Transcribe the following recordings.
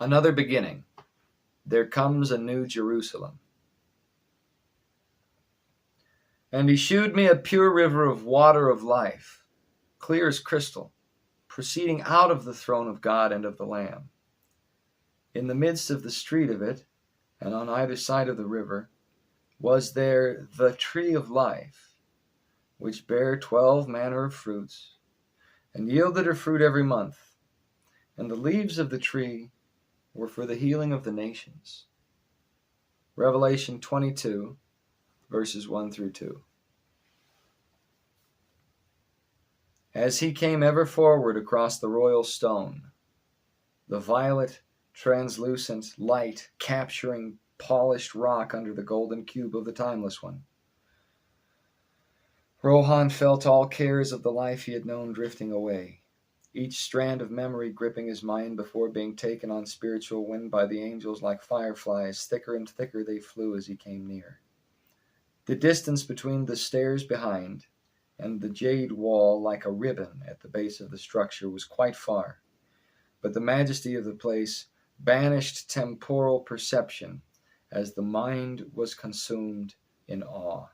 Another beginning. There comes a new Jerusalem. And he shewed me a pure river of water of life, clear as crystal, proceeding out of the throne of God and of the Lamb. In the midst of the street of it, and on either side of the river, was there the tree of life, which bare 12 manner of fruits, and yielded her fruit every month. And the leaves of the tree were for the healing of the nations. Revelation 22, verses 1 through 2. As he came ever forward across the royal stone, the violet, translucent light capturing polished rock under the golden cube of the Timeless One, Rohan felt all cares of the life he had known drifting away, each strand of memory gripping his mind before being taken on spiritual wind by the angels like fireflies. Thicker and thicker they flew as he came near. The distance between the stairs behind and the jade wall, like a ribbon at the base of the structure, was quite far, but the majesty of the place banished temporal perception as the mind was consumed in awe.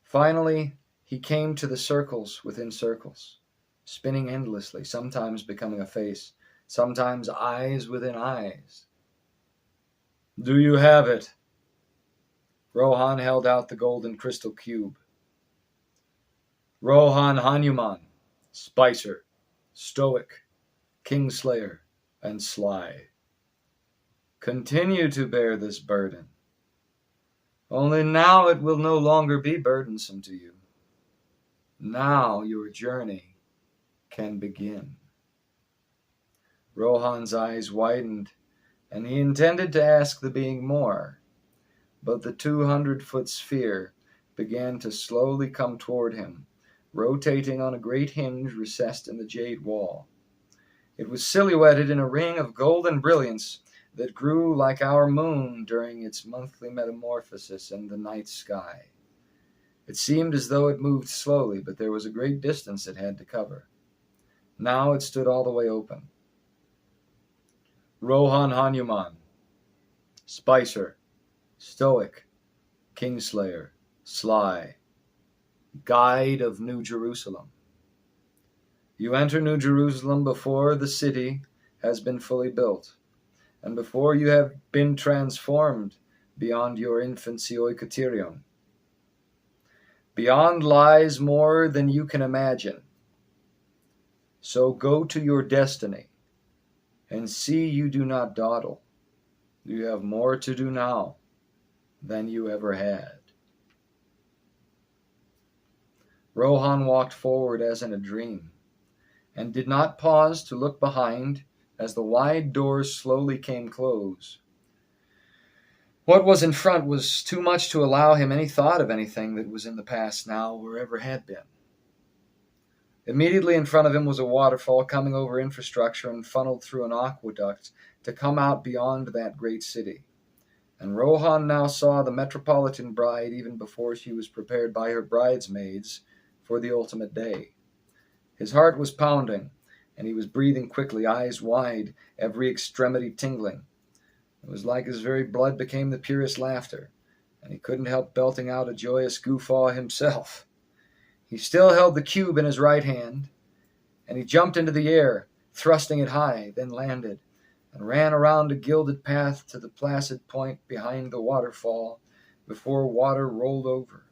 Finally, he came to the circles within circles, spinning endlessly, sometimes becoming a face, sometimes eyes within eyes. "Do you have it?" Rohan held out the golden crystal cube. Rohan Hanuman, Spicer, Stoic, Kingslayer, and Sly. Continue to bear this burden. Only now it will no longer be burdensome to you. Now your journey can begin. Rohan's eyes widened, and he intended to ask the being more, but the 200-foot sphere began to slowly come toward him, rotating on a great hinge recessed in the jade wall. It was silhouetted in a ring of golden brilliance that grew like our moon during its monthly metamorphosis in the night sky. It seemed as though it moved slowly, but there was a great distance it had to cover. Now it stood all the way open. Rohan Hanuman, Spicer, Stoic, Kingslayer, Sly, Guide of New Jerusalem. You enter New Jerusalem before the city has been fully built, and before you have been transformed beyond your infancy oikoterion. Beyond lies more than you can imagine. So go to your destiny, and see you do not dawdle. You have more to do now than you ever had. Rohan walked forward as in a dream, and did not pause to look behind as the wide doors slowly came close. What was in front was too much to allow him any thought of anything that was in the past now or ever had been. Immediately in front of him was a waterfall coming over infrastructure and funneled through an aqueduct to come out beyond that great city. And Rohan now saw the metropolitan bride even before she was prepared by her bridesmaids for the ultimate day. His heart was pounding, and he was breathing quickly, eyes wide, every extremity tingling. It was like his very blood became the purest laughter, and he couldn't help belting out a joyous guffaw himself. He still held the cube in his right hand, and he jumped into the air, thrusting it high, then landed, and ran around a gilded path to the placid point behind the waterfall before water rolled over.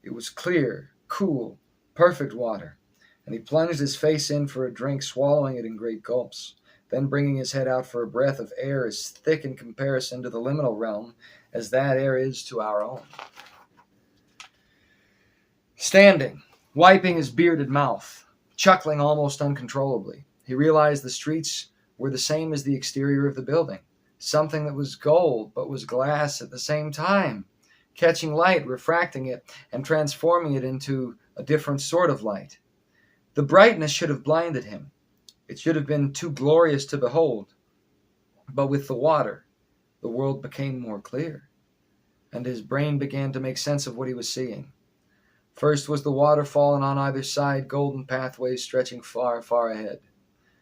It was clear, cool, perfect water, and he plunged his face in for a drink, swallowing it in great gulps, then bringing his head out for a breath of air as thick in comparison to the liminal realm as that air is to our own. Standing, wiping his bearded mouth, chuckling almost uncontrollably, he realized the streets were the same as the exterior of the building, something that was gold but was glass at the same time, catching light, refracting it, and transforming it into a different sort of light. The brightness should have blinded him. It should have been too glorious to behold. But with the water, the world became more clear, and his brain began to make sense of what he was seeing. First was the waterfall, and on either side golden pathways stretching far, far ahead,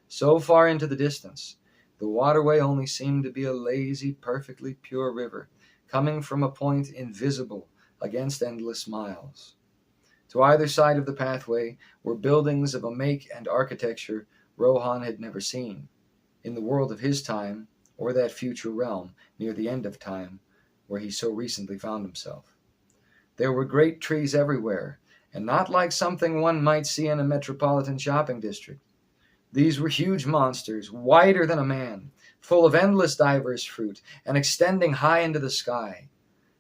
so far into the distance The waterway only seemed to be a lazy, perfectly pure river, coming from a point invisible against endless miles. To either side of the pathway were buildings of a make and architecture Rohan had never seen, in the world of his time, or that future realm, near the end of time, where he so recently found himself. There were great trees everywhere, and not like something one might see in a metropolitan shopping district. These were huge monsters, wider than a man, full of endless diverse fruit, and extending high into the sky.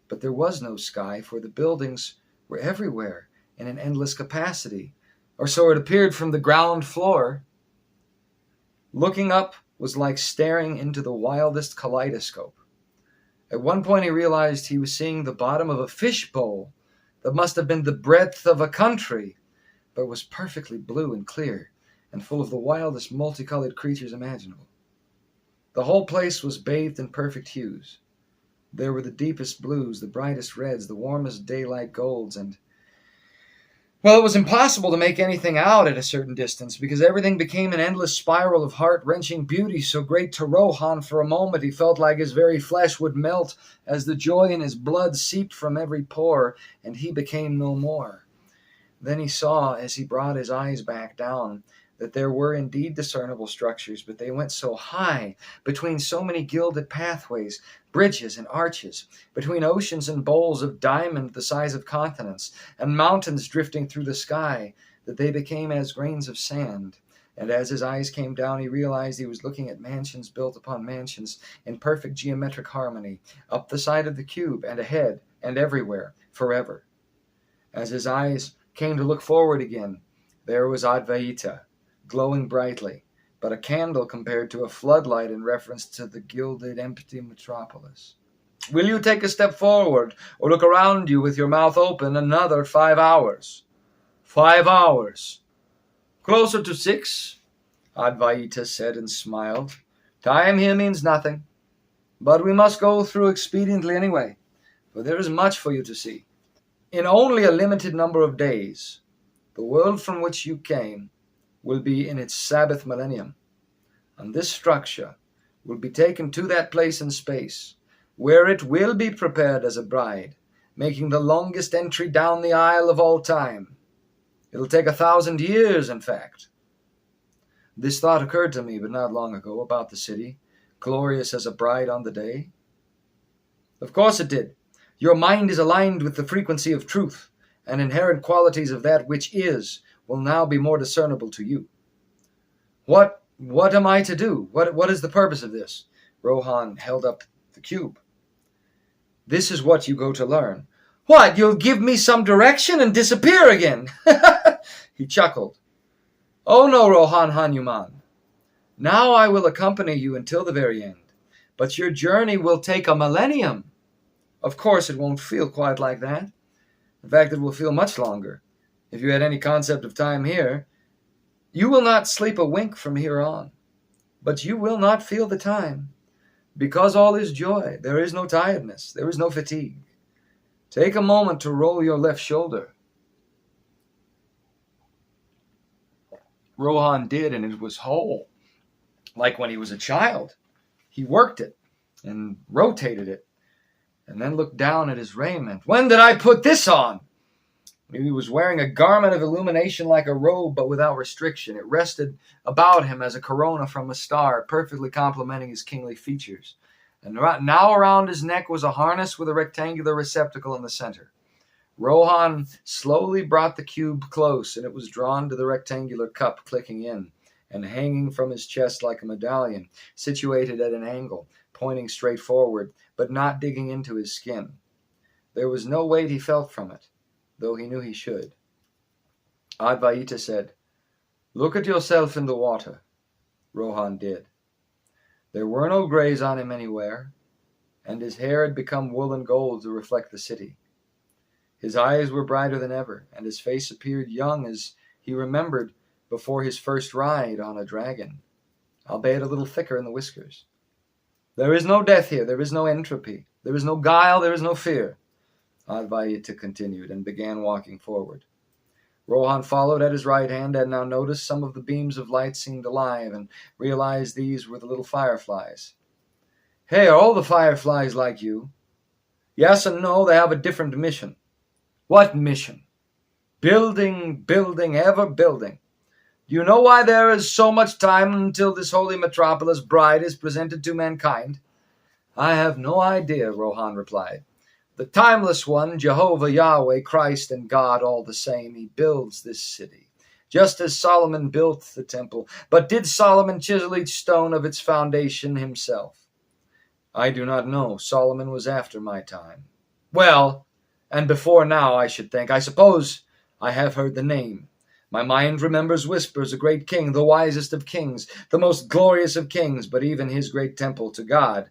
But there was no sky, for the buildings were everywhere in an endless capacity, or so it appeared from the ground floor. Looking up was like staring into the wildest kaleidoscope. At one point he realized he was seeing the bottom of a fish bowl that must have been the breadth of a country, but was perfectly blue and clear, and full of the wildest multicolored creatures imaginable. The whole place was bathed in perfect hues. There were the deepest blues, the brightest reds, the warmest daylight golds, and, well, it was impossible to make anything out at a certain distance, because everything became an endless spiral of heart-wrenching beauty so great to Rohan for a moment he felt like his very flesh would melt as the joy in his blood seeped from every pore, and he became no more. Then he saw, as he brought his eyes back down, that there were indeed discernible structures, but they went so high, between so many gilded pathways, bridges and arches, between oceans and bowls of diamond the size of continents, and mountains drifting through the sky, that they became as grains of sand. And as his eyes came down, he realized he was looking at mansions built upon mansions in perfect geometric harmony, up the side of the cube, and ahead, and everywhere, forever. As his eyes came to look forward again, there was Advaita, glowing brightly, but a candle compared to a floodlight in reference to the gilded, empty metropolis. "Will you take a step forward, or look around you with your mouth open another 5 hours? 5 hours. Closer to 6, Advaita said and smiled. Time here means nothing, but we must go through expediently anyway, for there is much for you to see. In only a limited number of days, the world from which you came will be in its Sabbath millennium, and this structure will be taken to that place in space, where it will be prepared as a bride, making the longest entry down the aisle of all time. It'll take 1,000 years, in fact." This thought occurred to me but not long ago about the city, glorious as a bride on the day. Of course it did. Your mind is aligned with the frequency of truth, and inherent qualities of that which is will now be more discernible to you. What am I to do? What is the purpose of this? Rohan held up the cube. This is what you go to learn. What, you'll give me some direction and disappear again? He chuckled. Oh no, Rohan Hanuman. Now I will accompany you until the very end, but your journey will take a millennium. Of course it won't feel quite like that. In fact, it will feel much longer. If you had any concept of time here, you will not sleep a wink from here on, but you will not feel the time. Because all is joy, there is no tiredness, there is no fatigue. Take a moment to roll your left shoulder. Rohan did, and it was whole, like when he was a child. He worked it and rotated it, and then looked down at his raiment. When did I put this on? He was wearing a garment of illumination like a robe, but without restriction. It rested about him as a corona from a star, perfectly complementing his kingly features. And now around his neck was a harness with a rectangular receptacle in the center. Rohan slowly brought the cube close, and it was drawn to the rectangular cup, clicking in, and hanging from his chest like a medallion, situated at an angle, pointing straight forward, but not digging into his skin. There was no weight he felt from it, though he knew he should. Advaita said, Look at yourself in the water. Rohan did. There were no grays on him anywhere, and his hair had become wool and gold to reflect the city. His eyes were brighter than ever, and his face appeared young as he remembered before his first ride on a dragon, albeit a little thicker in the whiskers. There is no death here, there is no entropy, there is no guile, there is no fear, Advaita continued, and began walking forward. Rohan followed at his right hand and now noticed some of the beams of light seemed alive and realized these were the little fireflies. Hey, are all the fireflies like you? Yes and no, they have a different mission. What mission? Building, building, ever building. Do you know why there is so much time until this holy metropolis bride is presented to mankind? I have no idea, Rohan replied. The timeless one, Jehovah, Yahweh, Christ, and God all the same, he builds this city, just as Solomon built the temple. But did Solomon chisel each stone of its foundation himself? I do not know. Solomon was after my time. Well, and before now, I should think. I suppose I have heard the name. My mind remembers whispers, a great king, the wisest of kings, the most glorious of kings, but even his great temple to God,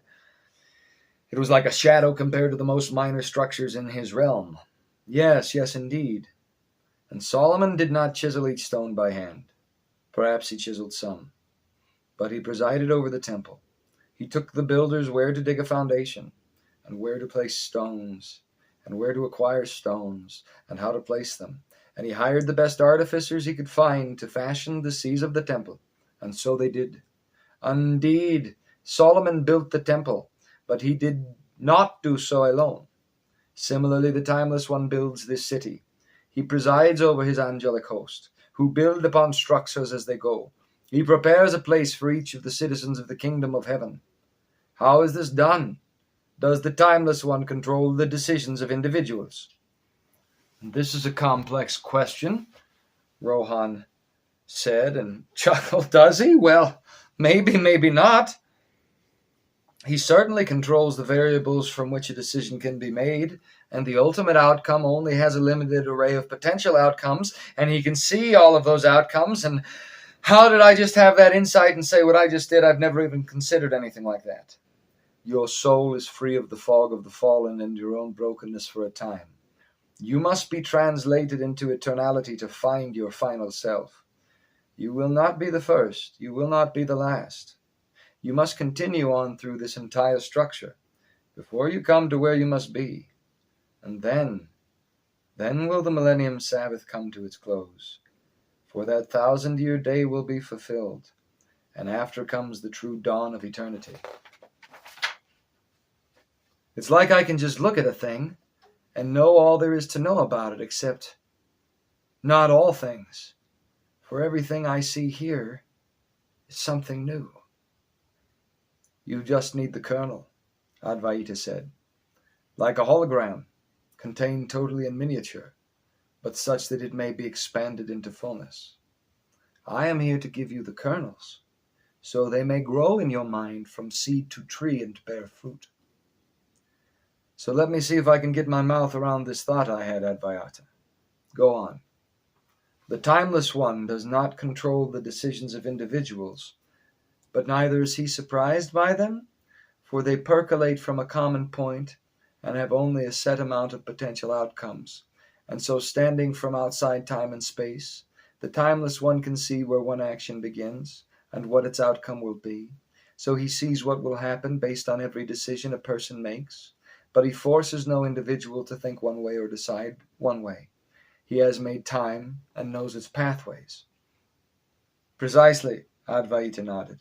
it was like a shadow compared to the most minor structures in his realm. Yes, yes, indeed. And Solomon did not chisel each stone by hand. Perhaps he chiseled some. But he presided over the temple. He took the builders where to dig a foundation, and where to place stones, and where to acquire stones, and how to place them. And he hired the best artificers he could find to fashion the seas of the temple. And so they did. Indeed, Solomon built the temple, but he did not do so alone. Similarly, the Timeless One builds this city. He presides over his angelic host, who build upon structures as they go. He prepares a place for each of the citizens of the kingdom of heaven. How is this done? Does the Timeless One control the decisions of individuals? This is a complex question, Rohan said and chuckled. Does he? Well, maybe, maybe not. He certainly controls the variables from which a decision can be made, and the ultimate outcome only has a limited array of potential outcomes, and he can see all of those outcomes. And how did I just have that insight and say what I just did? I've never even considered anything like that. Your soul is free of the fog of the fallen and your own brokenness for a time. You must be translated into eternality to find your final self. You will not be the first. You will not be the last. You must continue on through this entire structure before you come to where you must be. And then will the Millennium Sabbath come to its close. For that 1,000-year day will be fulfilled, and after comes the true dawn of eternity. It's like I can just look at a thing and know all there is to know about it, except not all things. For everything I see here is something new. You just need the kernel, Advaita said. Like a hologram, contained totally in miniature, but such that it may be expanded into fullness. I am here to give you the kernels, so they may grow in your mind from seed to tree and bear fruit. So let me see if I can get my mouth around this thought I had, Advaita. Go on. The Timeless One does not control the decisions of individuals, but neither is he surprised by them, for they percolate from a common point and have only a set amount of potential outcomes. And so, standing from outside time and space, the Timeless One can see where one action begins and what its outcome will be. So he sees what will happen based on every decision a person makes, but he forces no individual to think one way or decide one way. He has made time and knows its pathways. Precisely, Advaita nodded.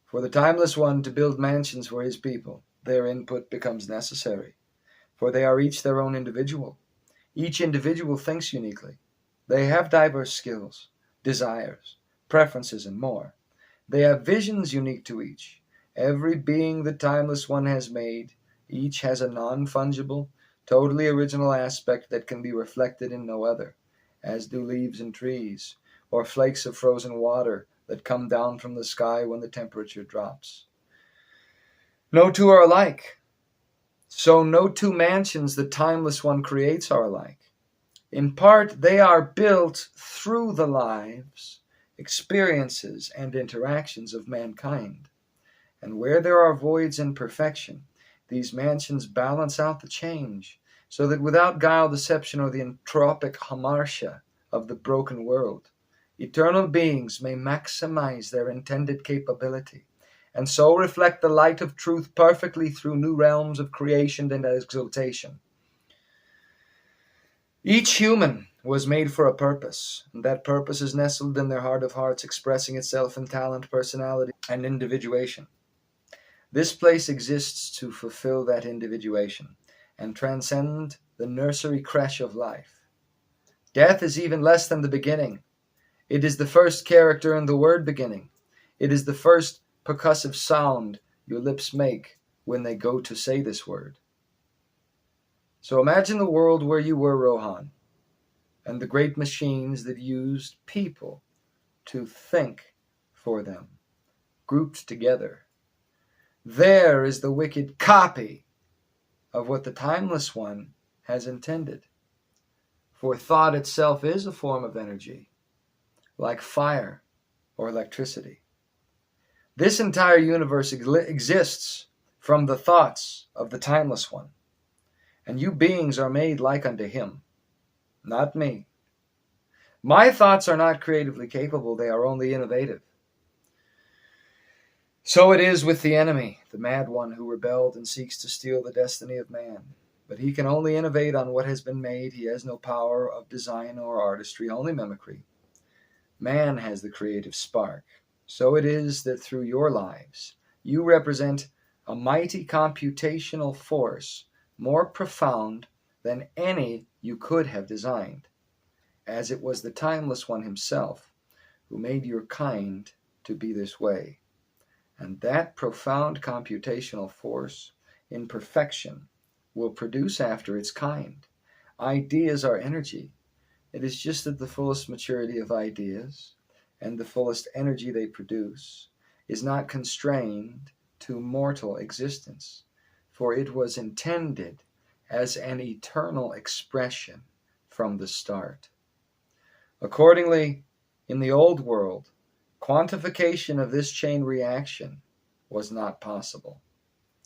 For the Timeless One to build mansions for his people, their input becomes necessary, for they are each their own individual. Each individual thinks uniquely. They have diverse skills, desires, preferences, and more. They have visions unique to each. Every being the Timeless One has made, each has a non-fungible, totally original aspect that can be reflected in no other, as do leaves and trees, or flakes of frozen water that come down from the sky when the temperature drops. No two are alike. So no two mansions the Timeless One creates are alike. In part, they are built through the lives, experiences, and interactions of mankind. And where there are voids in perfection, these mansions balance out the change, so that without guile, deception, or the entropic hamartia of the broken world, eternal beings may maximize their intended capability, and so reflect the light of truth perfectly through new realms of creation and exaltation. Each human was made for a purpose, and that purpose is nestled in their heart of hearts, expressing itself in talent, personality, and individuation. This place exists to fulfill that individuation and transcend the nursery creche of life. Death is even less than the beginning. It is the first character in the word beginning. It is the first percussive sound your lips make when they go to say this word. So imagine the world where you were, Rohan, and the great machines that used people to think for them, grouped together. There is the wicked copy of what the Timeless One has intended. For thought itself is a form of energy, like fire or electricity. This entire universe exists from the thoughts of the Timeless One, and you beings are made like unto him, not me. My thoughts are not creatively capable, they are only innovative. So it is with the enemy, the mad one who rebelled and seeks to steal the destiny of man. But he can only innovate on what has been made. He has no power of design or artistry, only mimicry. Man has the creative spark. So it is that through your lives, you represent a mighty computational force more profound than any you could have designed, as it was the Timeless One himself who made your kind to be this way. And that profound computational force in perfection will produce after its kind. Ideas are energy. It is just that the fullest maturity of ideas and the fullest energy they produce is not constrained to mortal existence, for it was intended as an eternal expression from the start. Accordingly, in the old world, quantification of this chain reaction was not possible.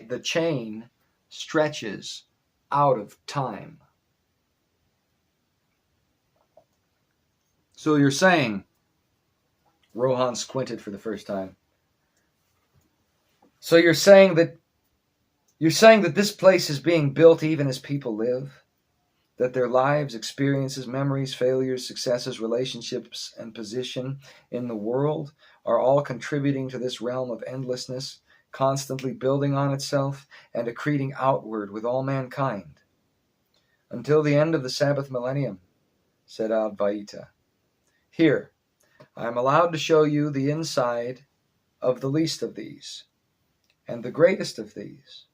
The chain stretches out of time. So you're saying, Rohan squinted for the first time. So you're saying that this place is being built even as people live? That their lives, experiences, memories, failures, successes, relationships, and position in the world are all contributing to this realm of endlessness, constantly building on itself and accreting outward with all mankind. Until the end of the Sabbath millennium, said Advaita. Here, I am allowed to show you the inside of the least of these, and the greatest of these.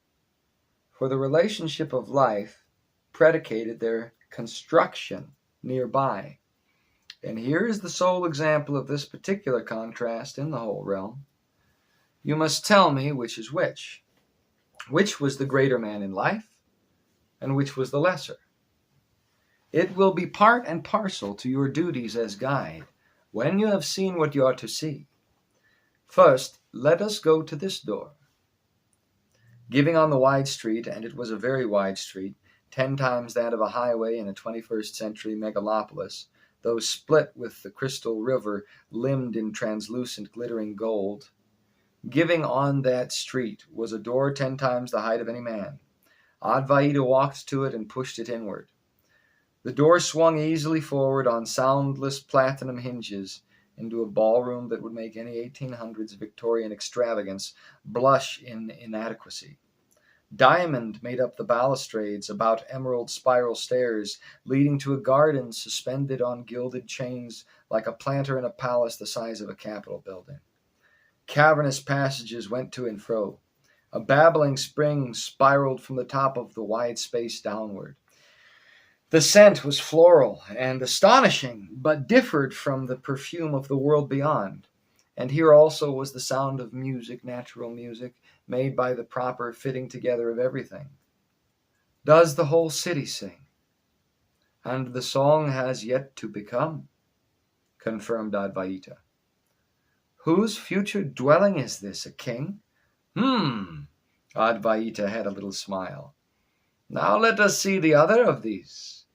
For the relationship of life predicated their construction nearby. And here is the sole example of this particular contrast in the whole realm. You must tell me which is which. Which was the greater man in life, and which was the lesser. It will be part and parcel to your duties as guide, when you have seen what you are to see. First, let us go to this door. Giving on the wide street, and it was a very wide street, 10 times that of a highway in a 21st century megalopolis, though split with the crystal river limned in translucent glittering gold. Giving on that street was a door 10 times the height of any man. Advaita walked to it and pushed it inward. The door swung easily forward on soundless platinum hinges into a ballroom that would make any 1800s Victorian extravagance blush in inadequacy. Diamond made up the balustrades about emerald spiral stairs leading to a garden suspended on gilded chains like a planter in a palace the size of a capitol building. Cavernous passages went to and fro. A babbling spring spiraled from the top of the wide space downward. The scent was floral and astonishing, but differed from the perfume of the world beyond. And here also was the sound of music, natural music, made by the proper fitting together of everything. Does the whole city sing? And the song has yet to become, confirmed Advaita. Whose future dwelling is this, a king? Advaita had a little smile. Now let us see the other of these.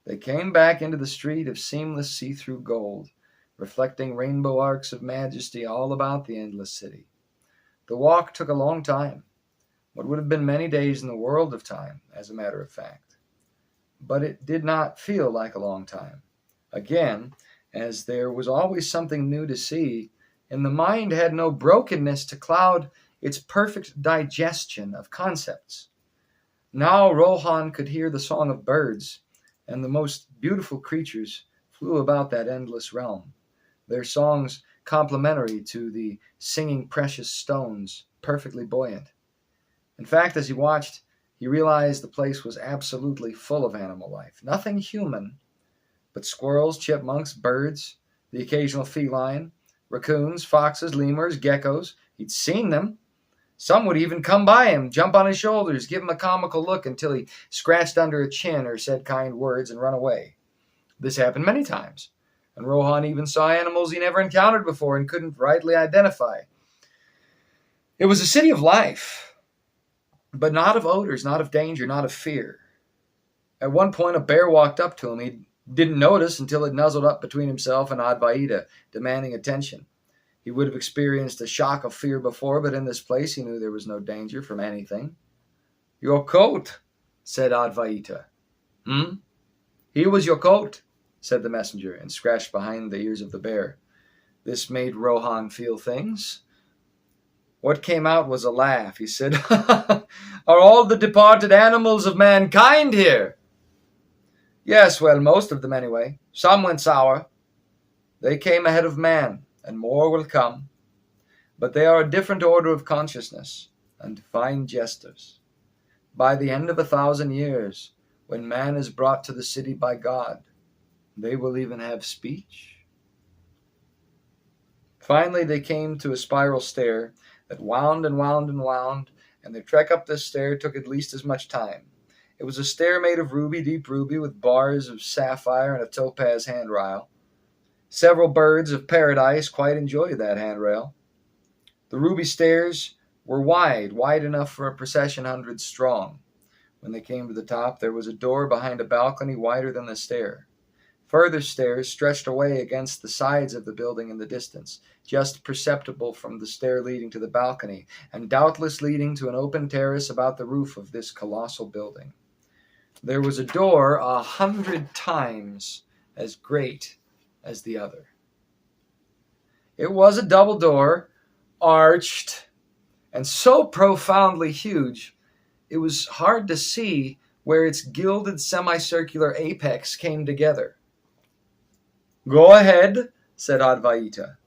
They came back into the street of seamless see-through gold, reflecting rainbow arcs of majesty all about the endless city. The walk took a long time, what would have been many days in the world of time, as a matter of fact. but it did not feel like a long time. Again, as there was always something new to see, and the mind had no brokenness to cloud its perfect digestion of concepts. Now Rohan could hear the song of birds, and the most beautiful creatures flew about that endless realm, their songs complementary to the singing precious stones, perfectly buoyant. In fact, as he watched, he realized the place was absolutely full of animal life. Nothing human, but squirrels, chipmunks, birds, the occasional feline, raccoons, foxes, lemurs, geckos. He'd seen them. Some would even come by him, jump on his shoulders, give him a comical look until he scratched under a chin or said kind words and run away. This happened many times, and Rohan even saw animals he never encountered before and couldn't rightly identify. It was a city of life, but not of odors, not of danger, not of fear. At one point, a bear walked up to him. He didn't notice until it nuzzled up between himself and Advaita, demanding attention. He would have experienced a shock of fear before, but in this place he knew there was no danger from anything. "Your coat," said Advaita. "Here was your coat," said the messenger, and scratched behind the ears of the bear. This made Rohan feel things. What came out was a laugh. He said, "Are all the departed animals of mankind here?" "Yes, well, most of them anyway. Some went sour. They came ahead of man, and more will come. But they are a different order of consciousness, and fine jesters. By the end of 1,000 years, when man is brought to the city by God, they will even have speech." Finally, they came to a spiral stair that wound and wound and wound, and their trek up this stair took at least as much time. It was a stair made of ruby, deep ruby, with bars of sapphire and a topaz handrail. Several birds of paradise quite enjoyed that handrail. The ruby stairs were wide enough for a procession 100 strong. When they came to the top, there was a door behind a balcony wider than the stair. Further stairs stretched away against the sides of the building in the distance, just perceptible from the stair leading to the balcony, and doubtless leading to an open terrace about the roof of this colossal building. There was a door 100 times as great as the other. It was a double door, arched, and so profoundly huge, it was hard to see where its gilded semicircular apex came together. "Go ahead," said Advaita.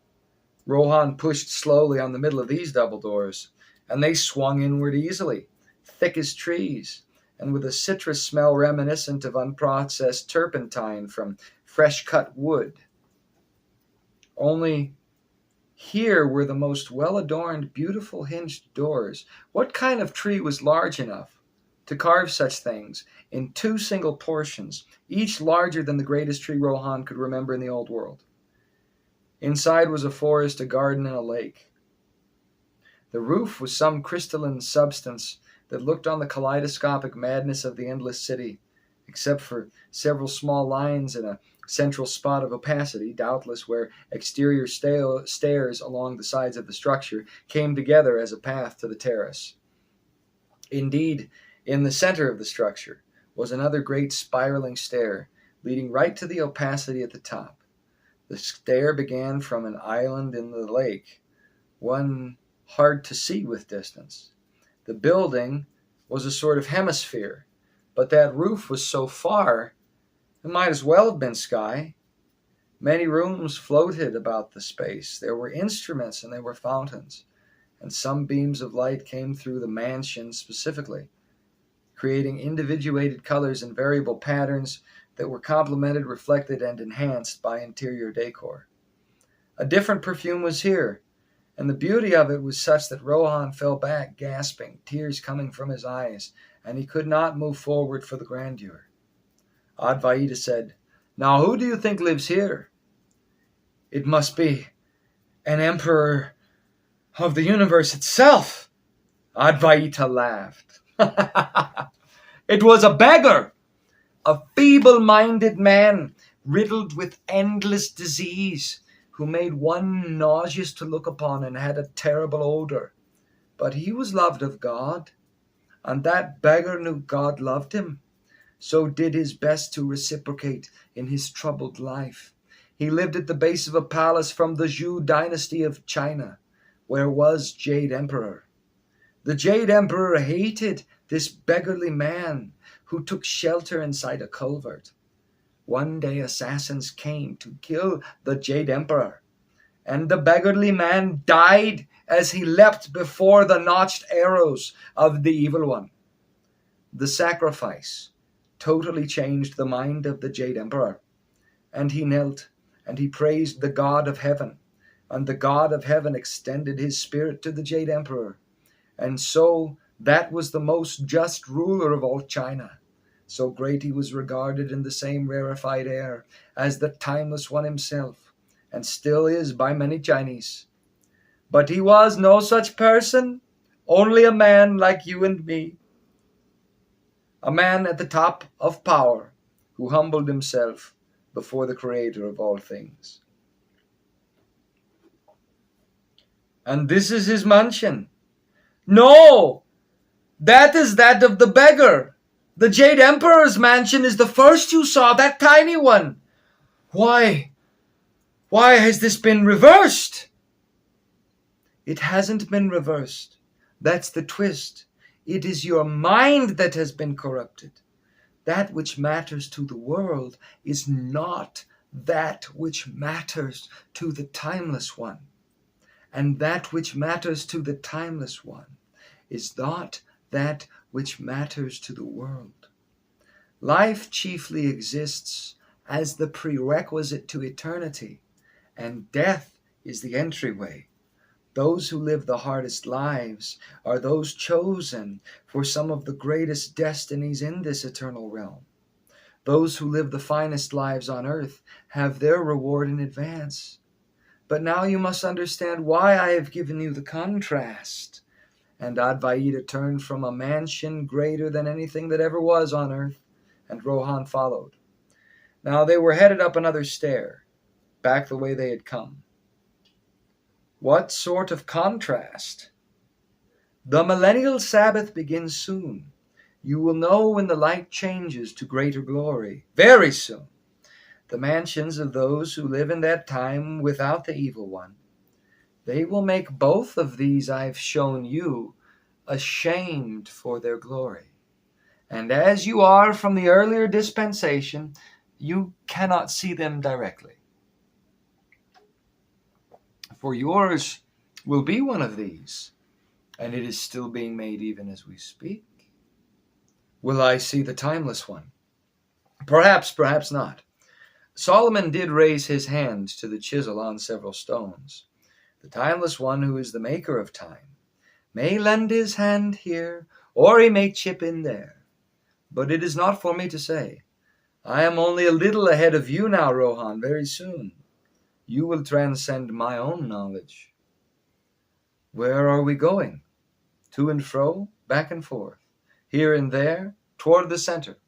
Rohan pushed slowly on the middle of these double doors, and they swung inward easily, thick as trees, and with a citrus smell reminiscent of unprocessed turpentine from fresh-cut wood. Only here were the most well-adorned, beautiful hinged doors. What kind of tree was large enough to carve such things in 2 single portions, each larger than the greatest tree Rohan could remember in the old world? Inside was a forest, a garden, and a lake. The roof was some crystalline substance that looked on the kaleidoscopic madness of the endless city, except for several small lines in a central spot of opacity, doubtless where exterior stairs along the sides of the structure came together as a path to the terrace. Indeed, in the center of the structure was another great spiraling stair, leading right to the opacity at the top. The stair began from an island in the lake, one hard to see with distance. The building was a sort of hemisphere, but that roof was so far, it might as well have been sky. Many rooms floated about the space. There were instruments and there were fountains, and some beams of light came through the mansion specifically, creating individuated colors and variable patterns that were complemented, reflected, and enhanced by interior decor. A different perfume was here, and the beauty of it was such that Rohan fell back, gasping, tears coming from his eyes, and he could not move forward for the grandeur. Advaita said, "Now who do you think lives here?" "It must be an emperor of the universe itself." Advaita laughed. "It was a beggar, a feeble-minded man, riddled with endless disease, who made one nauseous to look upon and had a terrible odor. But he was loved of God, and that beggar knew God loved him. so did his best to reciprocate in his troubled life. He lived at the base of a palace from the Zhou dynasty of China, where was Jade Emperor. The Jade Emperor hated this beggarly man who took shelter inside a culvert. One day assassins came to kill the Jade Emperor, and the beggarly man died as he leapt before the notched arrows of the evil one. The sacrifice totally changed the mind of the Jade Emperor, and he knelt and he praised the God of heaven, and the God of heaven extended his spirit to the Jade Emperor. And so that was the most just ruler of all China. So great he was regarded in the same rarefied air as the timeless one himself, and still is by many Chinese. But he was no such person, only a man like you and me. A man at the top of power who humbled himself before the Creator of all things. And this is his mansion. No! That is that of the beggar. The Jade Emperor's mansion is the first you saw, that tiny one. Why has this been reversed? It hasn't been reversed. That's the twist. It is your mind that has been corrupted. That which matters to the world is not that which matters to the timeless one. And that which matters to the timeless one is not that which matters to the world. Life chiefly exists as the prerequisite to eternity, and death is the entryway. Those who live the hardest lives are those chosen for some of the greatest destinies in this eternal realm. Those who live the finest lives on earth have their reward in advance. But now you must understand why I have given you the contrast. And Advaita turned from a mansion greater than anything that ever was on earth, and Rohan followed. Now they were headed up another stair, back the way they had come. What sort of contrast? The millennial Sabbath begins soon. You will know when the light changes to greater glory. Very soon. The mansions of those who live in that time without the evil one. They will make both of these I've shown you ashamed for their glory. And as you are from the earlier dispensation, you cannot see them directly. For yours will be one of these, and it is still being made even as we speak. Will I see the timeless one? Perhaps, perhaps not. Solomon did raise his hand to the chisel on several stones. The timeless one, who is the maker of time, may lend his hand here, or he may chip in there. But it is not for me to say. I am only a little ahead of you now, Rohan, very soon. You will transcend my own knowledge. Where are we going? To and fro, back and forth, here and there, toward the center,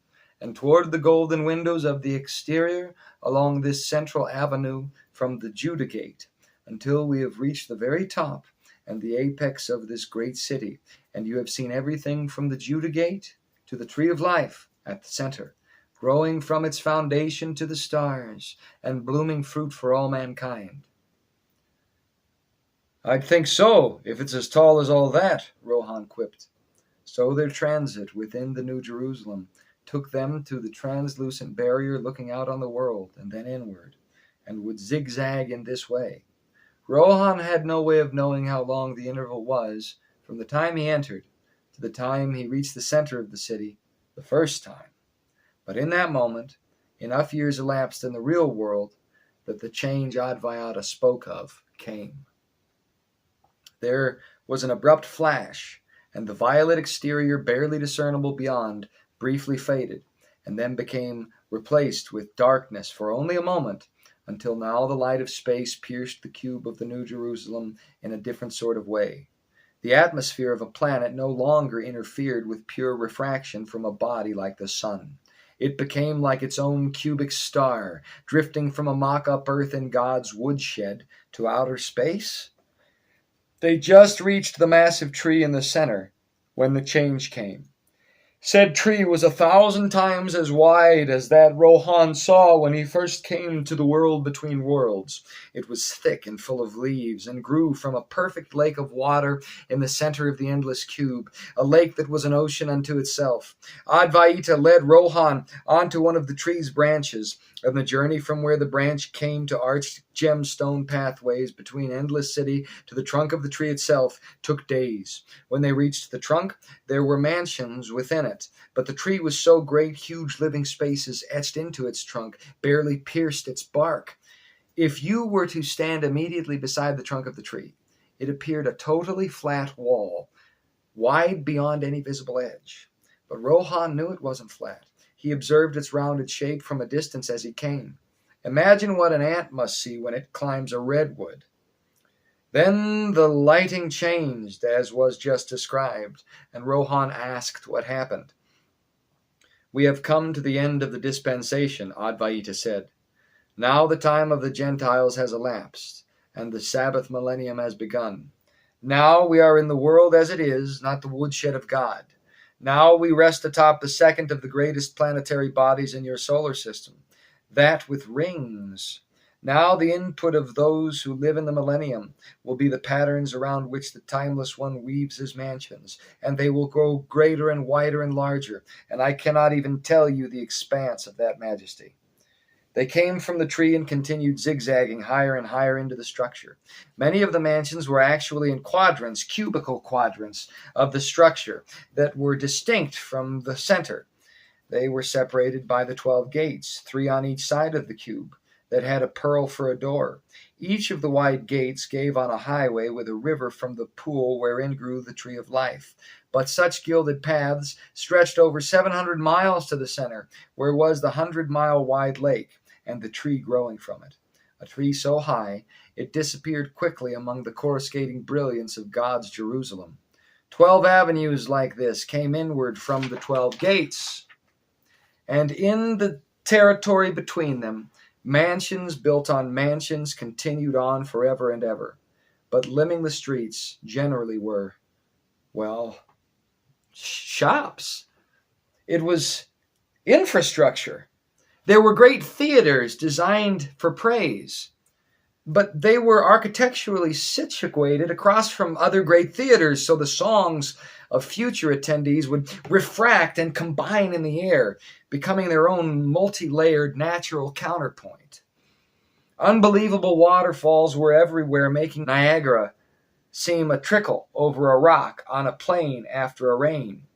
and toward the golden windows of the exterior along this central avenue from the Judah Gate, until we have reached the very top and the apex of this great city, and you have seen everything from the Judah Gate to the tree of life at the center, growing from its foundation to the stars, and blooming fruit for all mankind. I'd think so, if it's as tall as all that, Rohan quipped. So their transit within the New Jerusalem took them to the translucent barrier looking out on the world, and then inward, and would zigzag in this way. Rohan had no way of knowing how long the interval was from the time he entered to the time he reached the center of the city the first time. But in that moment, enough years elapsed in the real world that the change Advaita spoke of came. There was an abrupt flash, and the violet exterior, barely discernible beyond, briefly faded, and then became replaced with darkness for only a moment, until now the light of space pierced the cube of the New Jerusalem in a different sort of way. The atmosphere of a planet no longer interfered with pure refraction from a body like the sun. It became like its own cubic star, drifting from a mock-up Earth in God's woodshed to outer space. They just reached the massive tree in the center when the change came. Said tree was 1,000 times as wide as that Rohan saw when he first came to the world between worlds. It was thick and full of leaves, and grew from a perfect lake of water in the center of the endless cube, a lake that was an ocean unto itself. Advaita led Rohan onto one of the tree's branches, and the journey from where the branch came to arched gemstone pathways between Endless City to the trunk of the tree itself took days. When they reached the trunk, there were mansions within it, but the tree was so great huge living spaces etched into its trunk barely pierced its bark. If you were to stand immediately beside the trunk of the tree, it appeared a totally flat wall, wide beyond any visible edge. But Rohan knew it wasn't flat. He observed its rounded shape from a distance as he came. Imagine what an ant must see when it climbs a redwood. Then the lighting changed, as was just described, and Rohan asked what happened. "We have come to the end of the dispensation," Advaita said. "Now the time of the Gentiles has elapsed, and the Sabbath millennium has begun. Now we are in the world as it is, not the woodshed of God. Now we rest atop the second of the greatest planetary bodies in your solar system, that with rings. Now the input of those who live in the millennium will be the patterns around which the Timeless One weaves his mansions, and they will grow greater and wider and larger, and I cannot even tell you the expanse of that majesty." They came from the tree and continued zigzagging higher and higher into the structure. Many of the mansions were actually in quadrants, cubical quadrants of the structure that were distinct from the center. They were separated by the 12 gates, 3 on each side of the cube, that had a pearl for a door. Each of the wide gates gave on a highway with a river from the pool wherein grew the tree of life. But such gilded paths stretched over 700 miles to the center, where was the 100-mile wide lake, and the tree growing from it. A tree so high, it disappeared quickly among the coruscating brilliance of God's Jerusalem. 12 avenues like this came inward from the 12 gates, and in the territory between them, mansions built on mansions continued on forever and ever. But limbing the streets generally were, well, shops. It was infrastructure. There were great theaters designed for praise, but they were architecturally situated across from other great theaters, so the songs of future attendees would refract and combine in the air, becoming their own multi-layered natural counterpoint. Unbelievable waterfalls were everywhere, making Niagara seem a trickle over a rock on a plain after a rain.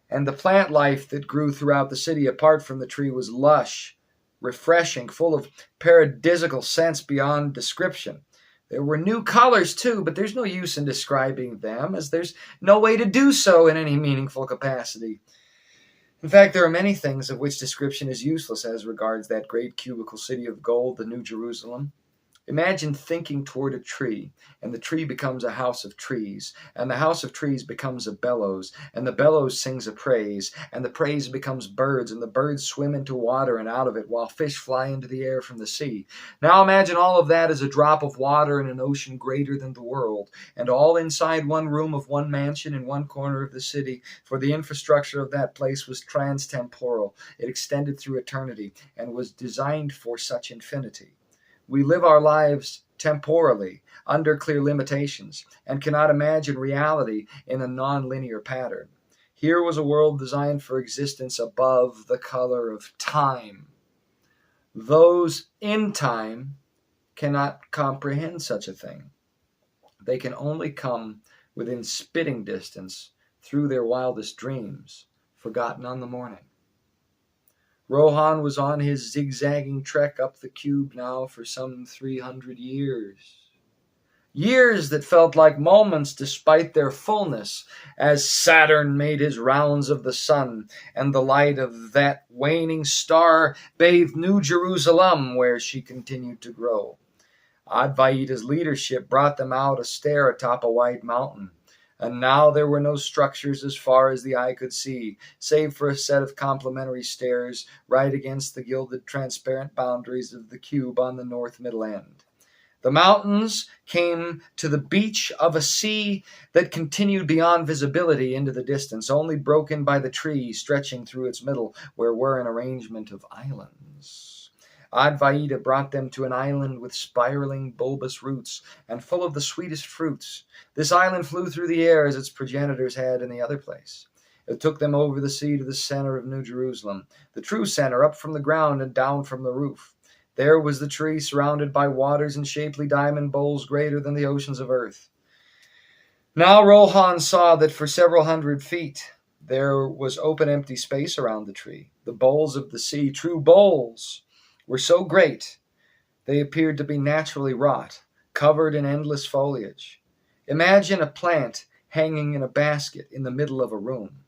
And the plant life that grew throughout the city apart from the tree was lush, refreshing, full of paradisical scents beyond description. There were new colors too, but there's no use in describing them, as there's no way to do so in any meaningful capacity. In fact, there are many things of which description is useless as regards that great cubical city of gold, the New Jerusalem. Imagine thinking toward a tree, and the tree becomes a house of trees, and the house of trees becomes a bellows, and the bellows sings a praise, and the praise becomes birds, and the birds swim into water and out of it, while fish fly into the air from the sea. Now imagine all of that as a drop of water in an ocean greater than the world, and all inside one room of one mansion in one corner of the city, for the infrastructure of that place was transtemporal. It extended through eternity, and was designed for such infinity. We live our lives temporally, under clear limitations, and cannot imagine reality in a non-linear pattern. Here was a world designed for existence above the color of time. Those in time cannot comprehend such a thing. They can only come within spitting distance through their wildest dreams, forgotten on the morning. Rohan was on his zigzagging trek up the cube now for some 300 years. Years that felt like moments despite their fullness, as Saturn made his rounds of the sun, and the light of that waning star bathed New Jerusalem, where she continued to grow. Advaita's leadership brought them out a stair atop a wide mountain. And now there were no structures as far as the eye could see, save for a set of complementary stairs right against the gilded transparent boundaries of the cube on the north middle end. The mountains came to the beach of a sea that continued beyond visibility into the distance, only broken by the trees stretching through its middle, where were an arrangement of islands. Advaita brought them to an island with spiraling bulbous roots and full of the sweetest fruits. This island flew through the air as its progenitors had in the other place. It took them over the sea to the center of New Jerusalem, the true center, up from the ground and down from the roof. There was the tree, surrounded by waters and shapely diamond bowls greater than the oceans of earth. Now Rohan saw that for several hundred feet there was open empty space around the tree. The bowls of the sea, true bowls, were so great they appeared to be naturally wrought, covered in endless foliage. Imagine a plant hanging in a basket in the middle of a room.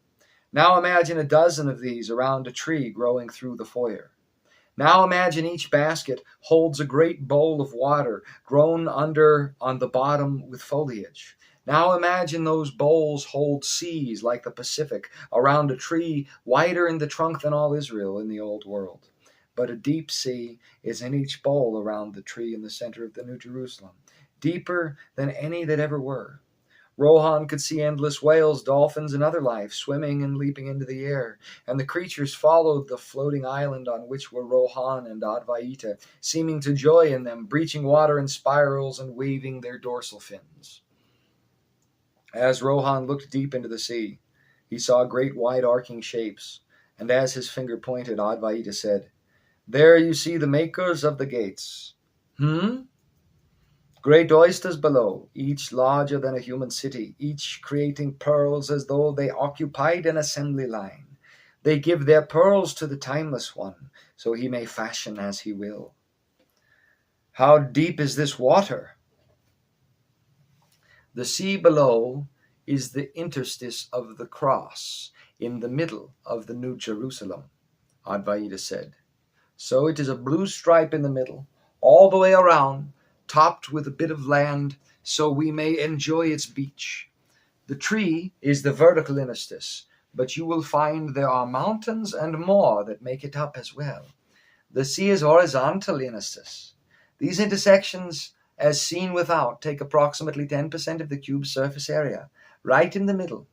Now imagine a dozen of these around a tree growing through the foyer. Now imagine each basket holds a great bowl of water grown under on the bottom with foliage. Now imagine those bowls hold seas like the Pacific around a tree wider in the trunk than all Israel in the old world. But a deep sea is in each bowl around the tree in the center of the New Jerusalem, deeper than any that ever were. Rohan could see endless whales, dolphins, and other life swimming and leaping into the air, and the creatures followed the floating island on which were Rohan and Advaita, seeming to joy in them, breaching water in spirals and waving their dorsal fins. As Rohan looked deep into the sea, he saw great wide arcing shapes, and as his finger pointed, Advaita said, "There you see the makers of the gates." Great oysters below, each larger than a human city, each creating pearls as though they occupied an assembly line. They give their pearls to the Timeless One, so he may fashion as he will. How deep is this water? The sea below is the interstice of the cross in the middle of the New Jerusalem, Advaita said. So it is a blue stripe in the middle, all the way around, topped with a bit of land, so we may enjoy its beach. The tree is the vertical interstice, but you will find there are mountains and more that make it up as well. The sea is horizontal interstice. These intersections, as seen without, take approximately 10% of the cube's surface area, right in the middle.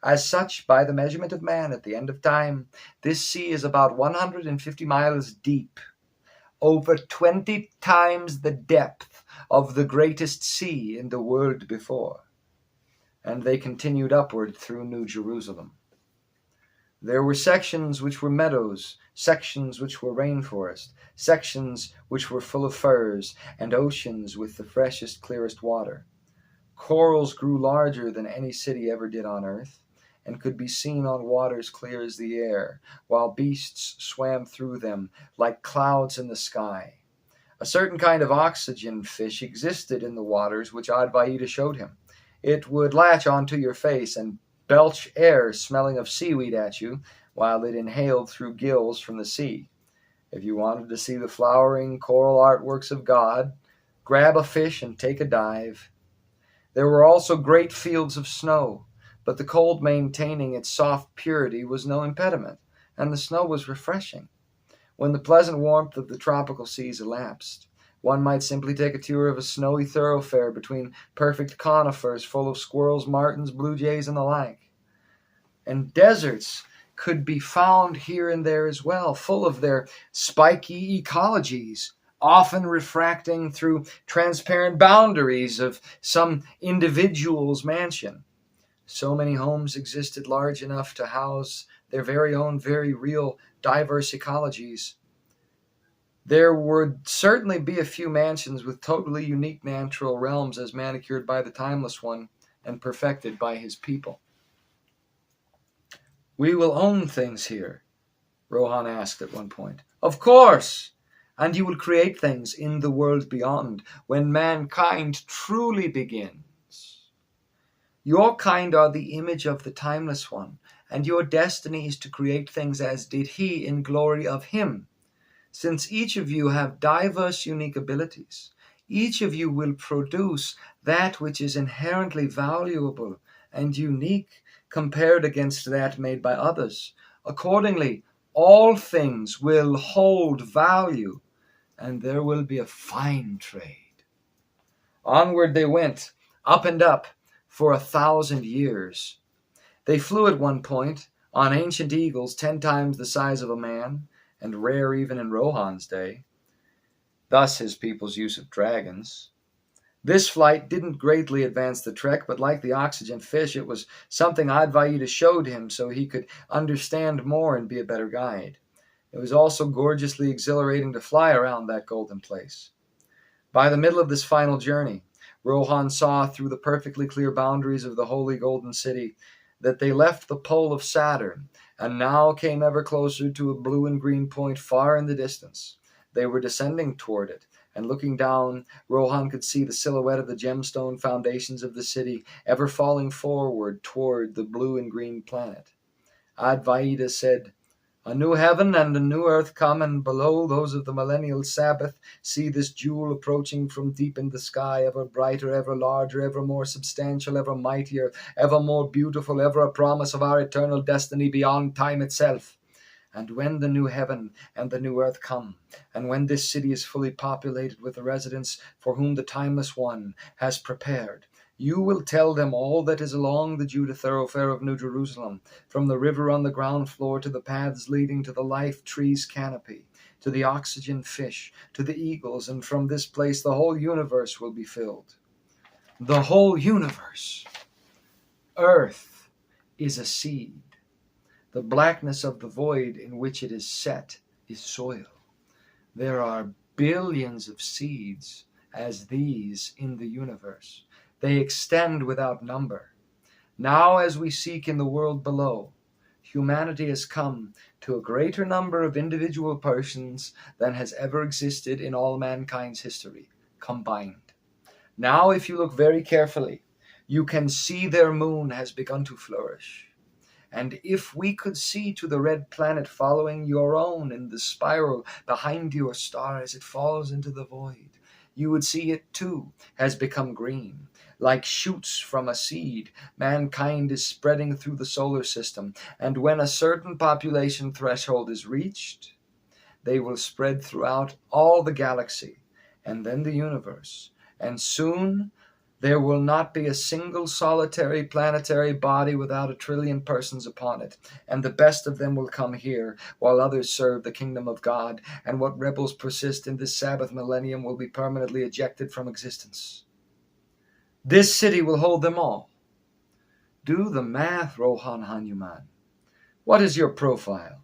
As such, by the measurement of man at the end of time, this sea is about 150 miles deep, over 20 times the depth of the greatest sea in the world before. And they continued upward through New Jerusalem. There were sections which were meadows, sections which were rainforest, sections which were full of firs, and oceans with the freshest, clearest water. Corals grew larger than any city ever did on earth, and could be seen on waters clear as the air, while beasts swam through them like clouds in the sky. A certain kind of oxygen fish existed in the waters which Advaita showed him. It would latch onto your face and belch air smelling of seaweed at you, while it inhaled through gills from the sea. If you wanted to see the flowering coral artworks of God, grab a fish and take a dive. There were also great fields of snow, but the cold maintaining its soft purity was no impediment, and the snow was refreshing. When the pleasant warmth of the tropical seas elapsed, one might simply take a tour of a snowy thoroughfare between perfect conifers full of squirrels, martins, blue jays, and the like. And deserts could be found here and there as well, full of their spiky ecologies, often refracting through transparent boundaries of some individual's mansion. So many homes existed large enough to house their very own, very real, diverse ecologies. There would certainly be a few mansions with totally unique natural realms as manicured by the Timeless One and perfected by his people. "We will own things here?" Rohan asked at one point. "Of course! And you will create things in the world beyond, when mankind truly begins. Your kind are the image of the Timeless One, and your destiny is to create things as did he in glory of him. Since each of you have diverse, unique abilities, each of you will produce that which is inherently valuable and unique compared against that made by others. Accordingly, all things will hold value, and there will be a fine trade." Onward they went, up and up, for 1,000 years. They flew at one point on ancient eagles 10 times the size of a man, and rare even in Rohan's day. Thus his people's use of dragons. This flight didn't greatly advance the trek, but like the oxygen fish, it was something Advaita showed him so he could understand more and be a better guide. It was also gorgeously exhilarating to fly around that golden place. By the middle of this final journey, Rohan saw through the perfectly clear boundaries of the holy golden city that they left the pole of Saturn and now came ever closer to a blue and green point far in the distance. They were descending toward it, and looking down, Rohan could see the silhouette of the gemstone foundations of the city ever falling forward toward the blue and green planet. Advaita said, "A new heaven and a new earth come, and below those of the millennial Sabbath see this jewel approaching from deep in the sky, ever brighter, ever larger, ever more substantial, ever mightier, ever more beautiful, ever a promise of our eternal destiny beyond time itself. And when the new heaven and the new earth come, and when this city is fully populated with the residents for whom the Timeless One has prepared, you will tell them all that is along the Judah thoroughfare of New Jerusalem, from the river on the ground floor to the paths leading to the life tree's canopy, to the oxygen fish, to the eagles, and from this place the whole universe will be filled." The whole universe. Earth is a seed. The blackness of the void in which it is set is soil. There are billions of seeds as these in the universe. They extend without number. Now, as we seek in the world below, humanity has come to a greater number of individual persons than has ever existed in all mankind's history, combined. Now, if you look very carefully, you can see their moon has begun to flourish. And if we could see to the red planet following your own in the spiral behind your star as it falls into the void, you would see it too has become green. Like shoots from a seed, mankind is spreading through the solar system, and when a certain population threshold is reached, they will spread throughout all the galaxy, and then the universe, and soon there will not be a single solitary planetary body without 1,000,000,000,000 persons upon it, and the best of them will come here, while others serve the kingdom of God, and what rebels persist in this Sabbath millennium will be permanently ejected from existence. This city will hold them all. Do the math, Rohan Hanuman. What is your profile?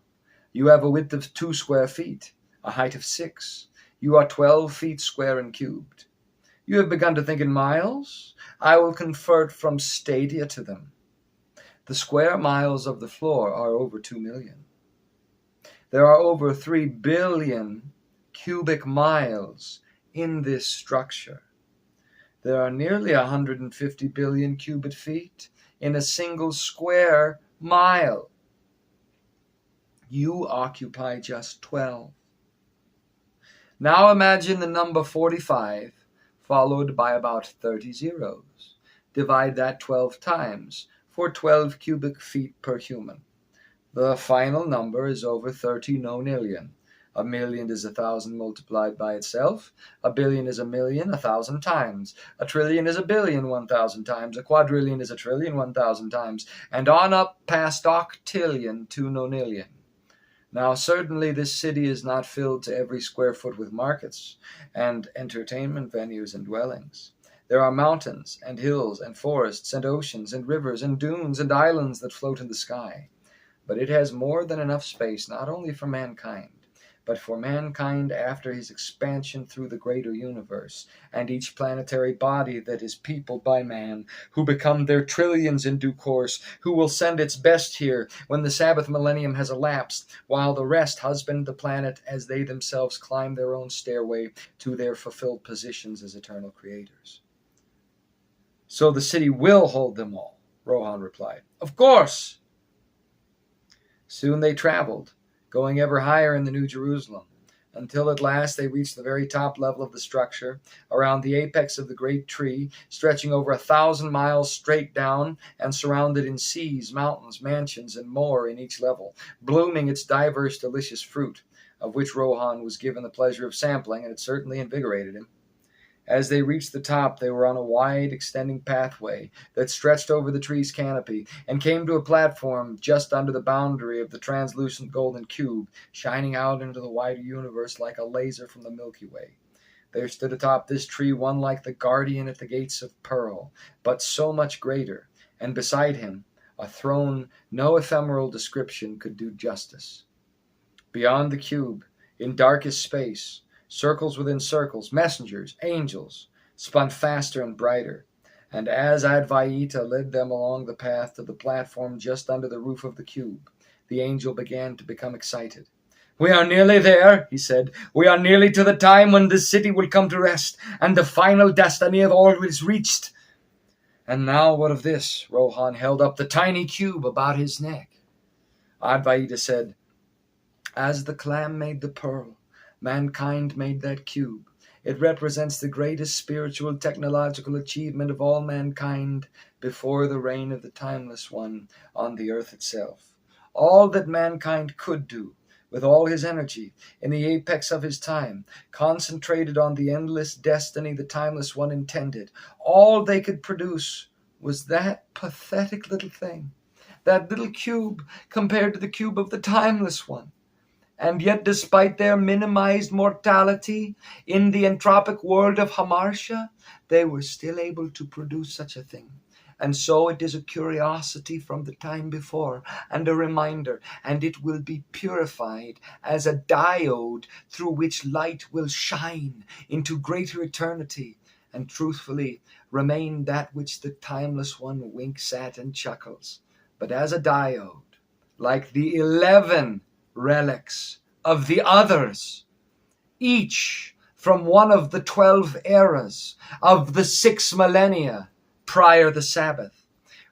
You have a width of 2 square feet, a height of 6. You are 12 feet square and cubed. You have begun to think in miles? I will convert from stadia to them. The square miles of the floor are over 2 million. There are over 3 billion cubic miles in this structure. There are nearly 150 billion cubic feet in a single square mile. You occupy just 12. Now imagine the number 45 followed by about 30 zeros. Divide that 12 times for 12 cubic feet per human. The final number is over 30 nonillion. A million is 1,000 multiplied by itself. A billion is a million 1,000 times. A trillion is a billion 1,000 times. A quadrillion is a trillion 1,000 times. And on up past octillion to nonillion. Now, certainly this city is not filled to every square foot with markets and entertainment venues and dwellings. There are mountains and hills and forests and oceans and rivers and dunes and islands that float in the sky. But it has more than enough space not only for mankind, but for mankind after his expansion through the greater universe, and each planetary body that is peopled by man, who become their trillions in due course, who will send its best here when the Sabbath millennium has elapsed, while the rest husband the planet as they themselves climb their own stairway to their fulfilled positions as eternal creators. So the city will hold them all, Rohan replied. Of course! Soon they traveled, going ever higher in the New Jerusalem, until at last they reached the very top level of the structure, around the apex of the great tree, stretching over 1,000 miles straight down, and surrounded in seas, mountains, mansions, and more in each level, blooming its diverse delicious fruit, of which Rohan was given the pleasure of sampling, and it certainly invigorated him. As they reached the top, they were on a wide, extending pathway that stretched over the tree's canopy and came to a platform just under the boundary of the translucent golden cube, shining out into the wider universe like a laser from the Milky Way. There stood atop this tree one like the guardian at the gates of pearl, but so much greater, and beside him a throne no ephemeral description could do justice. Beyond the cube, in darkest space, circles within circles, messengers, angels, spun faster and brighter, and as Advaita led them along the path to the platform just under the roof of the cube, the angel began to become excited. "We are nearly there," he said. "We are nearly to the time when this city will come to rest, and the final destiny of all is reached." "And now what of this?" Rohan held up the tiny cube about his neck. Advaita said, "As the clam made the pearl, mankind made that cube. It represents the greatest spiritual technological achievement of all mankind before the reign of the Timeless One on the earth itself. All that mankind could do, with all his energy, in the apex of his time, concentrated on the endless destiny the Timeless One intended. All they could produce was that pathetic little thing, that little cube compared to the cube of the Timeless One. And yet, despite their minimized mortality in the entropic world of Hamartia, they were still able to produce such a thing. And so it is a curiosity from the time before, and a reminder, and it will be purified as a diode through which light will shine into greater eternity, and truthfully remain that which the Timeless One winks at and chuckles, but as a diode, like the 11 relics of the others, each from one of the 12 eras of the 6 millennia prior the Sabbath,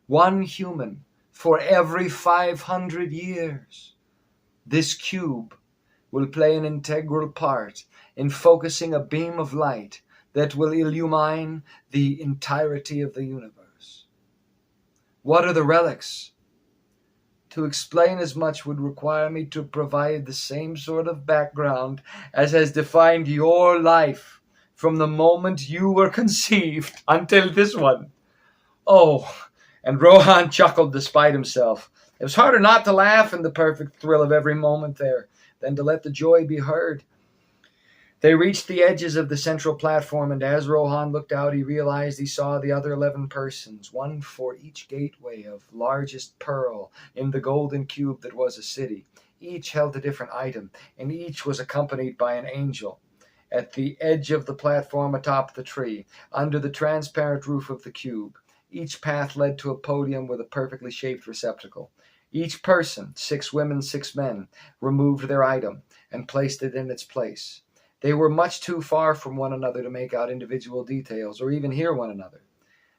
one human for every 500 years. This cube will play an integral part in focusing a beam of light that will illumine the entirety of the universe." "What are the relics?" "To explain as much would require me to provide the same sort of background as has defined your life from the moment you were conceived until this one." "Oh," and Rohan chuckled despite himself. It was harder not to laugh in the perfect thrill of every moment there than to let the joy be heard. They reached the edges of the central platform, and as Rohan looked out, he realized he saw the other 11 persons, one for each gateway of largest pearl in the golden cube that was a city. Each held a different item, and each was accompanied by an angel. At the edge of the platform atop the tree, under the transparent roof of the cube, each path led to a podium with a perfectly shaped receptacle. Each person, 6 women, 6 men, removed their item and placed it in its place. They were much too far from one another to make out individual details or even hear one another.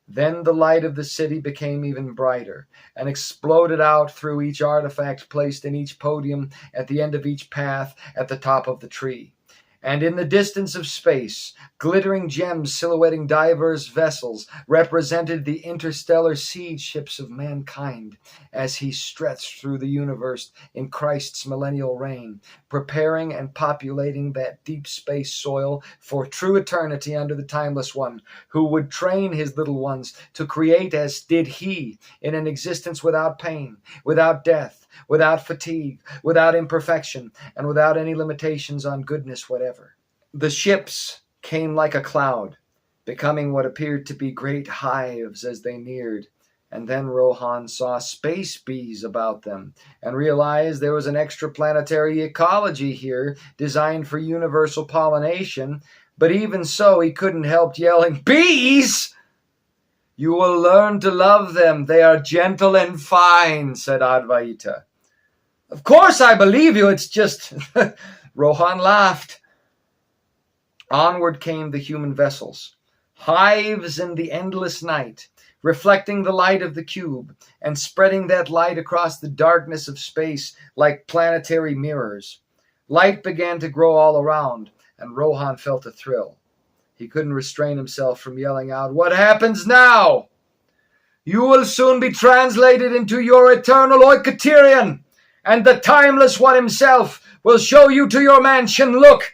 Then the light of the city became even brighter and exploded out through each artifact placed in each podium at the end of each path at the top of the tree. And in the distance of space, glittering gems silhouetting diverse vessels represented the interstellar siege ships of mankind as he stretched through the universe in Christ's millennial reign, preparing and populating that deep space soil for true eternity under the Timeless One, who would train his little ones to create as did he in an existence without pain, without death, without fatigue, without imperfection, and without any limitations on goodness whatever. The ships came like a cloud, becoming what appeared to be great hives as they neared, and then Rohan saw space bees about them and realized there was an extraplanetary ecology here designed for universal pollination, but even so he couldn't help yelling, "Bees! You will learn to love them. They are gentle and fine," said Advaita. "Of course I believe you. It's just..." Rohan laughed. Onward came the human vessels, hives in the endless night, reflecting the light of the cube and spreading that light across the darkness of space like planetary mirrors. Light began to grow all around, and Rohan felt a thrill. He couldn't restrain himself from yelling out, "What happens now? You will soon be translated into your eternal Oikaterian, and the Timeless One himself will show you to your mansion. Look!"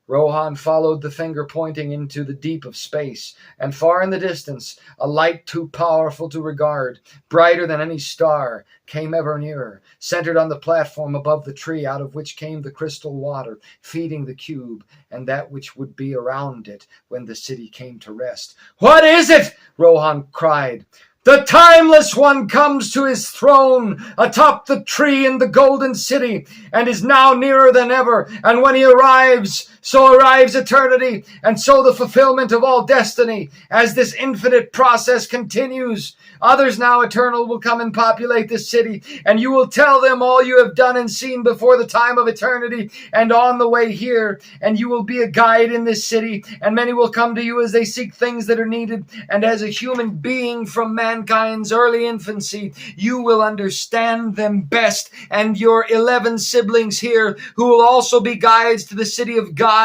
Rohan followed the finger pointing into the deep of space, and far in the distance, a light too powerful to regard, brighter than any star, came ever nearer, centered on the platform above the tree out of which came the crystal water, feeding the cube and that which would be around it when the city came to rest. "What is it?" Rohan cried. "The Timeless One comes to his throne atop the tree in the Golden City and is now nearer than ever. And when he arrives, so arrives eternity, and so the fulfillment of all destiny. As this infinite process continues, others now eternal will come and populate this city, and you will tell them all you have done and seen before the time of eternity and on the way here, and you will be a guide in this city, and many will come to you as they seek things that are needed, and as a human being from mankind's early infancy, you will understand them best, and your 11 siblings here, who will also be guides to the city of God.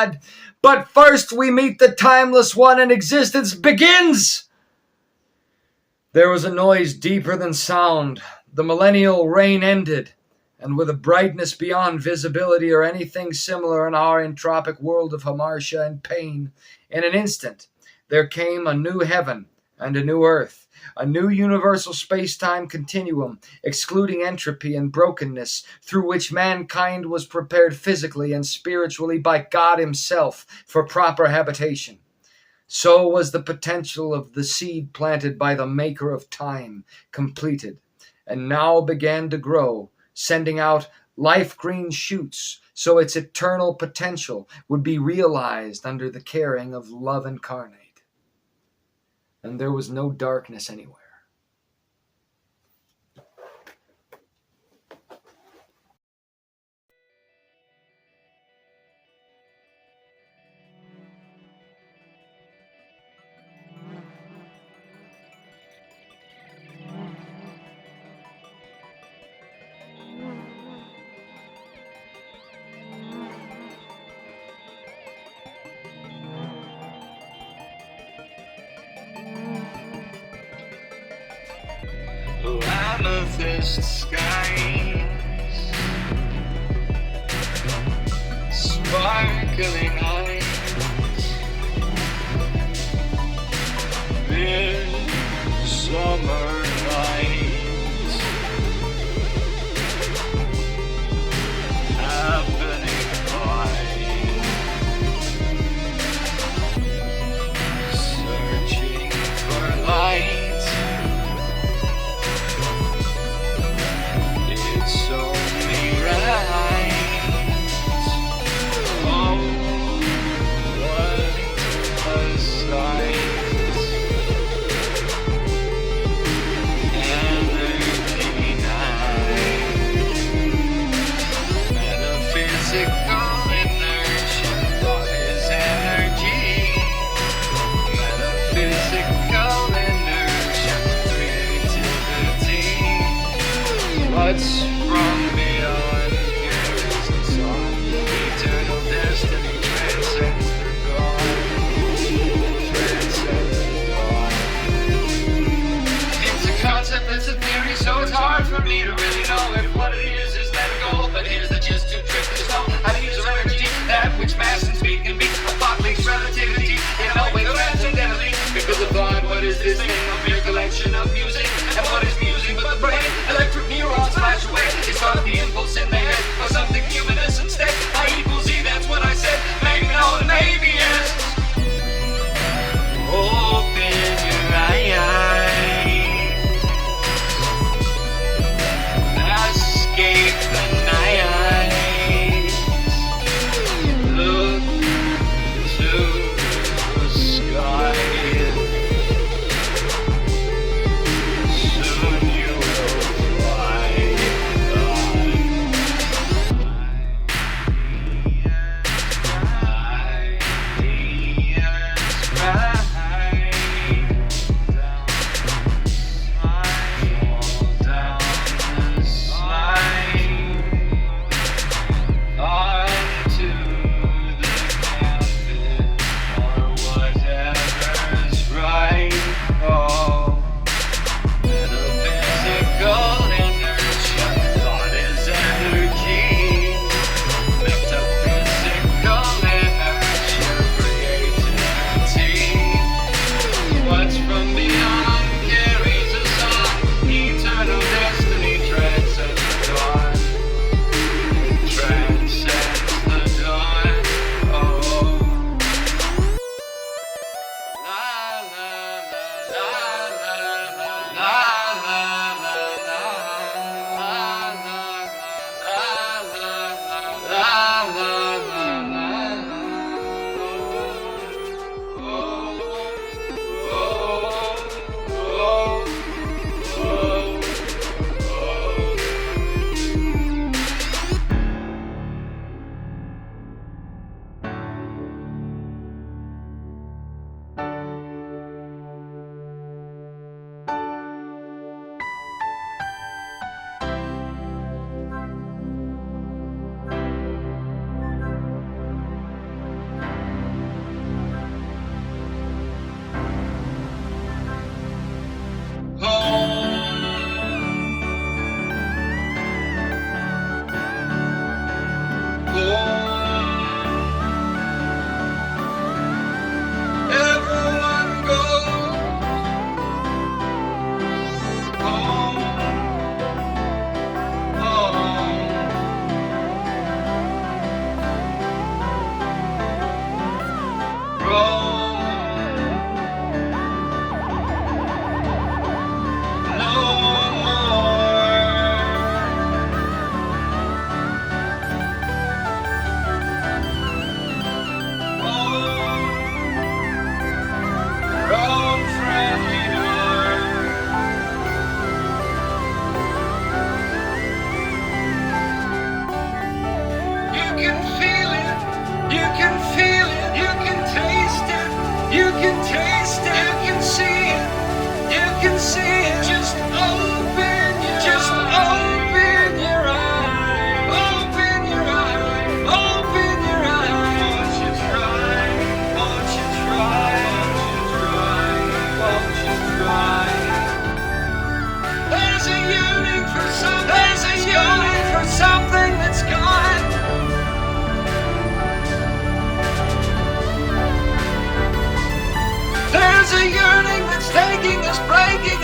But first we meet the Timeless One and existence begins." There was a noise deeper than sound. The millennial reign ended, and with a brightness beyond visibility or anything similar in our entropic world of hamartia and pain, in an instant there came a new heaven and a new earth, a new universal space-time continuum, excluding entropy and brokenness, through which mankind was prepared physically and spiritually by God himself for proper habitation. So was the potential of the seed planted by the maker of time completed, and now began to grow, sending out life-green shoots, so its eternal potential would be realized under the caring of love incarnate. And there was no darkness anywhere. Amethyst skies, sparkling eyes, midsummer nights, happening by, searching for light. It's only right. Oh, what a sight.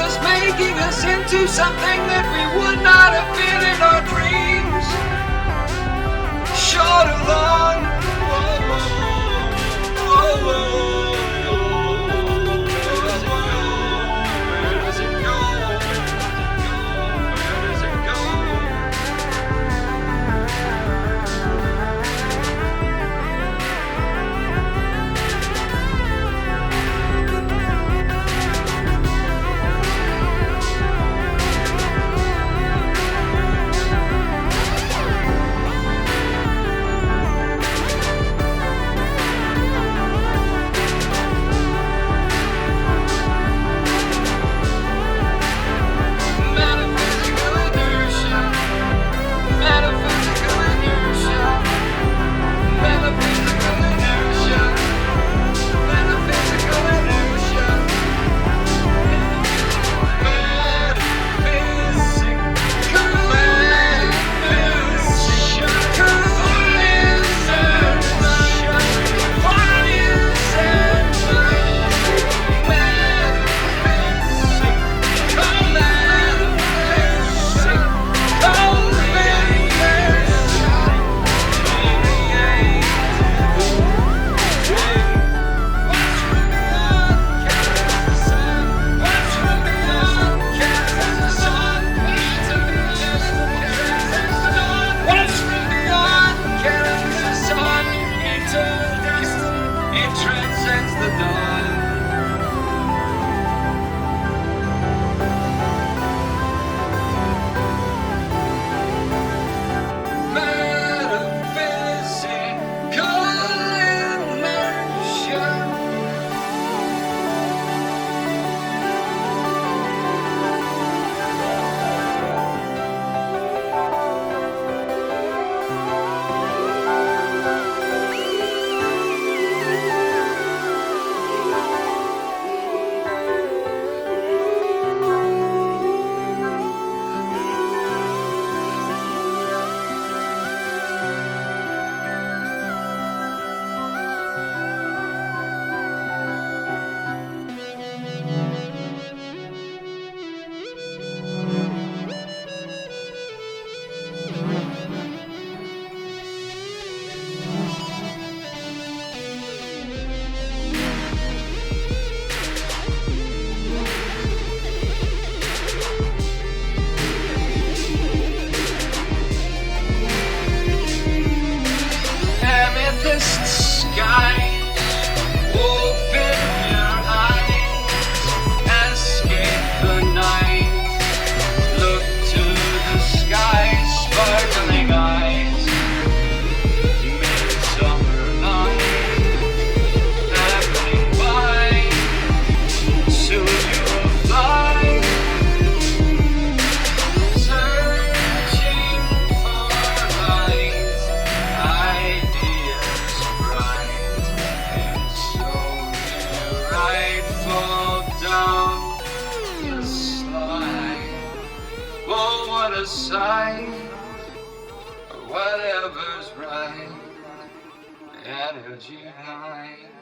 just making us into something that we would not have been in our dreams. Short of long. Aside, whatever's right, energy high.